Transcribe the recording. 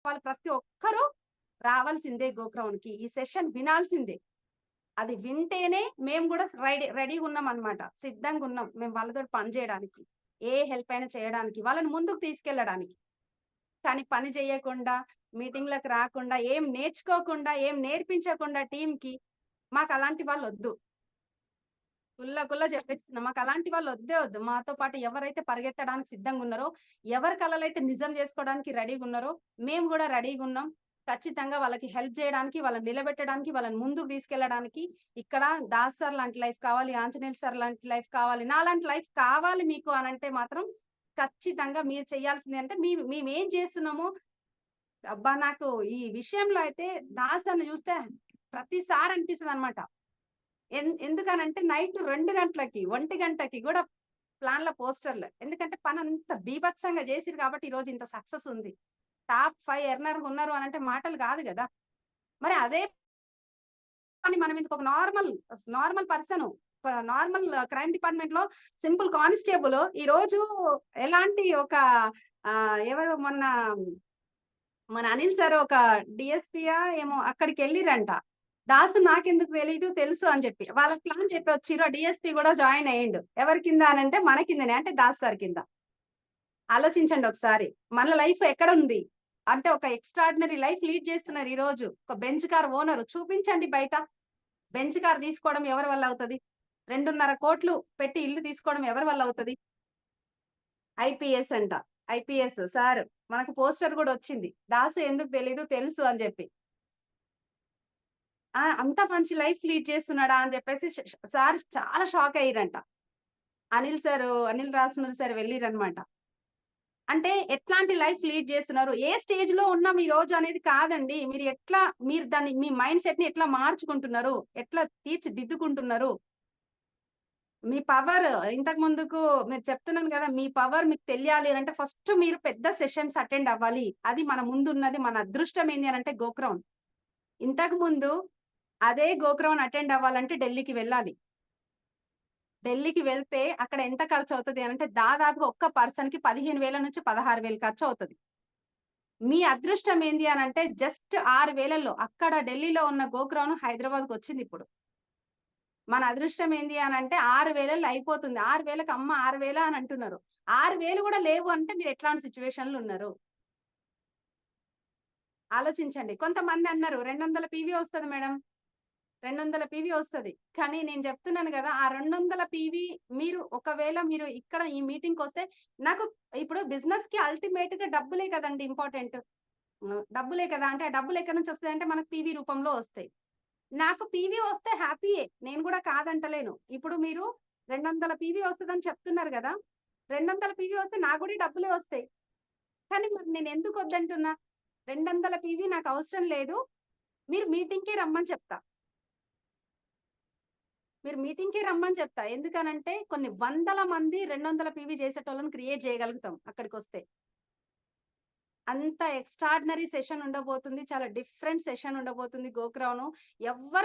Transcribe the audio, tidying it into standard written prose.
వాళ్ళు ప్రతి ఒక్కరూ రావాల్సిందే గోక్రౌన్‌కి. ఈ సెషన్ వినాల్సిందే. అది వింటేనే మేము గూడా రెడీగున్నామనమాట. సిద్ధంగున్నాం. మేము వాళ్ళతోటి పని జేయడానికి. ఏ హెల్ప్ అయినా చేయడానికి. వాళ్ళని ముందుకు తీసుకెళ్ళడానికి. కానీ పని జేయకుండా, మీటింగ్‌లకి రాకుండా, ఏం నేర్చుకోకుండా, ఏం నేర్పించకుండా టీమ్‌కి మాకలాంటి వాళ్ళొద్దు. కుల్ల చెప్పేస్తున్నా. మాకలాంటి వాళ్ళు వద్దే వద్దు. మాతో పాటు ఎవరైతే పరిగెత్తడానికి సిద్ధంగున్నారో, ఎవరి కలలైతే నిజం జేసుకోవడానికి రెడీగున్నారో, మేము గూడా రెడీగున్నాం. ఖచ్చితంగా వాళ్ళకి హెల్ప్ జేయడానికి, వాళ్ళని నిలబెట్టడానికి, వాళ్ళని ముందుకు తీసుకెళ్ళడానికి ఇక్కడ దాస్ సార్ లాంటి లైఫ్ కావాలి, ఆంజనేయులు సార్ లాంటి లైఫ్ కావాలి, నాలాంటి లైఫ్ కావాలి మీకు అనంటే మాత్రం ఖచ్చితంగా మీరు చేయాల్సింది అంటే మేమేం చేస్తున్నామో అబ్బా! నాకు ఈ విషయంలో అయితే దాస్ అన్న చూస్తే ప్రతిసారి అనిపిస్తదనమాట. ఎందుకనంటే నైట్ 2 గంటలకి, 1 గంటకి గూడా ప్లాన్‌ల పోస్టర్‌లు. ఎందుకంటే పనంత బీభత్సంగా జేసిర్రు కాబట్టి ఈరోజు ఇంత సక్సెస్ ఉంది. టాప్ 5 ఎర్నర్‌గా ఉన్నారు అనంటే మాటలు గాదు గదా! మరి అదే పని మనం ఎందుకు ఒక నార్మల్ పర్సను నార్మల్ క్రైమ్ డిపార్ట్‌మెంట్‌లో సింపుల్ కానిస్టేబుల్ ఈరోజు ఎలాంటి ఒక ఎవరు మొన్న మన అనిల్ సార్ ఒక డీఎస్పీయా ఏమో అక్కడికెళ్ళిర్రంట. దాసు నాకెందుకు తెలీదు, తెలుసు అని జెప్పి. వాళ్ళకి ప్లాన్ చెప్పొచ్చిర్రు. ఆ డీఎస్పీ గూడా జాయిన్ అయ్యిండు. ఎవరి కింద అనంటే మన కిందనే. అంటే దాసు సార్ కింద. ఆలోచించండి ఒకసారి. మన లైఫ్ ఎక్కడుంది? అంటే ఒక ఎక్స్‌ట్రార్డినరీ లైఫ్ లీడ్ చేస్తున్నారు ఈరోజు. ఒక బెంజ్ కార్ ఓనరు. చూపించండి బయట. బెంజ్ కార్ తీసుకోవడం ఎవరి వల్ల అవుతది? 2.5 కోట్లు పెట్టి ఇల్లు తీసుకోవడం ఎవరి వల్ల అవుతది? ఐపీఎస్ అంట. IPS sir. మనకు పోస్టర్ గూడా వచ్చింది. దాసు ఎందుకు తెలీదు, తెలుసు అని జెప్పి. అంత మంచి లైఫ్ లీడ్ చేస్తున్నాడా అని జెప్పేసి సార్ చాలా షాక్ అయ్యిర్రంట. అనిల్ రాజశేఖర్ సార్ వెళ్ళిరనమాట. అంటే ఎట్లాంటి లైఫ్ లీడ్ చేస్తున్నారు? ఏ స్టేజ్‌లో ఉన్నాం ఈరోజు అనేది కాదండి. మీరు దాన్ని మీ మైండ్ సెట్‌ని ఎట్లా మార్చుకుంటున్నారు? ఎట్లా తీర్చిదిద్దుకుంటున్నారు? మీ పవర్ ఇంతకు ముందుకు మీరు చెప్తున్నాను గదా! మీ పవర్ మీకు తెలియాలి అనంటే ఫస్ట్ మీరు పెద్ద సెషన్స్ అటెండ్ అవ్వాలి. అది మన ముందున్నది మన అదృష్టం ఏంది అనంటే గోక్రౌన్. ఇంతకు ముందు అదే గోక్రౌన్ అటెండ్ అవ్వాలంటే ఢిల్లీకి వెళ్ళాలి. ఢిల్లీకి వెళ్తే అక్కడ ఎంత ఖర్చవుతది అనంటే దాదాపుగా ఒక్క పర్సన్‌కి 15,000-16,000 ఖర్చవుతది. మీ అదృష్టం ఏంది అనంటే జస్ట్ 6,000లో అక్కడ ఢిల్లీలో ఉన్న గోక్రౌన్ హైదరాబాద్‌కొచ్చిందిప్పుడు. మన అదృష్టం ఏంది అనంటే 6,000లో అయిపోతుంది. 6,000కి అమ్మ 6,000 అని అంటున్నారు. 6,000 గూడా లేవు అంటే మీరు ఎట్లాంటి సిట్యుయేషన్‌లో ఉన్నారు? ఆలోచించండి. కొంతమందన్నారు 200 పీవీ వస్తది మేడం. 200 పీవీ వస్తది. కానీ నేను చెప్తున్నాను గదా! ఆ 200 పీవీ ఒకవేళ మీరు ఇక్కడ ఈ మీటింగ్‌కొస్తే నాకు ఇప్పుడు బిజినెస్‌కి అల్టిమేట్‌గా డబ్బులే కదండీ ఇంపార్టెంట్. డబ్బులే కదా! అంటే ఆ డబ్బులు ఎక్కడి నుంచి వస్తాయంటే మనకు పీవీ రూపంలో వస్తాయి. నాకు పీవీ వస్తే హ్యాపీయే. నేను గూడా కాదంటలేను. ఇప్పుడు మీరు 200 పీవీ వస్తదని చెప్తున్నారు గదా! 200 పీవీ వస్తే నాకు గూడా ఈ డబ్బులే వస్తాయి. కానీ మరి నేనెందుకు వద్దంటున్నా? 200 పీవీ నాకవసరం లేదు. మీరు మీటింగ్‌కే రమ్మని చెప్తా. మీరు మీటింగ్‌కే రమ్మని చెప్తా. ఎందుకనంటే కొన్ని వందల మంది 200 పీవీ చేసేటోళ్ళని క్రియేట్ చేయగలుగుతాం అక్కడికొస్తే. అంత ఎక్స్‌ట్రార్డినరీ సెషన్ ఉండబోతుంది. చాలా డిఫరెంట్ సెషన్ ఉండబోతుంది గోక్రౌను. ఎవ్వరు